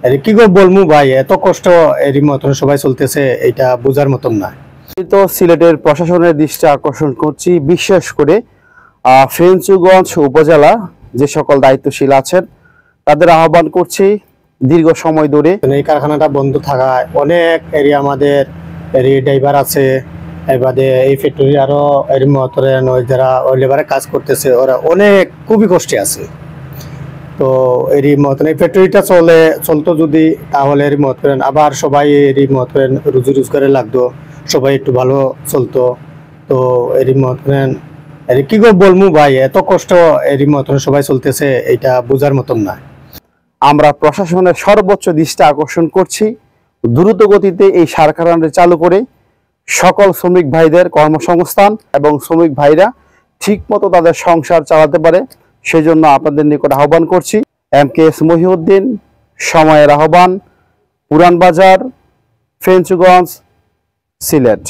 আরে কি গো বলমু ভাই, এত কষ্ট এরই মতন সবাই চলতেছে, এটা বোঝার মতন না। তো সিলেটের প্রশাসনের দৃষ্টি আকর্ষণ করছি, বিশেষ করে ফেঞ্চুগঞ্জ উপজেলা যে সকল দায়িত্বশীল আছেন তাদের আহ্বান করছি দীর্ঘ সময় ধরে এই কারখানাটা বন্ধ থাকায় অনেক এরিয়া আমাদের ড্রাইভার আছে, এবারে এই ফ্যাক্টরি আরো এর মতন যারা ওই লেবারে কাজ করতেছে ওরা অনেক খুবই কষ্টে আছে। তো এরই মতন এই ফ্যাক্টরিটা চলতো যদি, তাহলে এর মতন আবার সবাই এরই মতন রুজি রোজগারে লাগতো, সবাই একটু ভালো চলতো। তো এরই মতন কি গো বলমু ভাই, এত কষ্ট এরই মতন সবাই চলতেছে, এটা বোঝার মতন না। আমরা প্রশাসনের সর্বোচ্চ দৃষ্টি আকর্ষণ করছি দ্রুত গতিতে এই সার কারখানাটি চালু করে সকল শ্রমিক ভাইদের কর্মসংস্থান এবং শ্রমিক ভাইরা ঠিকমতো তাদের সংসার চালাতে পারে, সেজন্য আপনাদের নিকট আহ্বান করছি। MKS মহিউদ্দিন, সময়ের আহ্বান, পুরান বাজার, ফেঞ্চুগঞ্জ, সিলেট।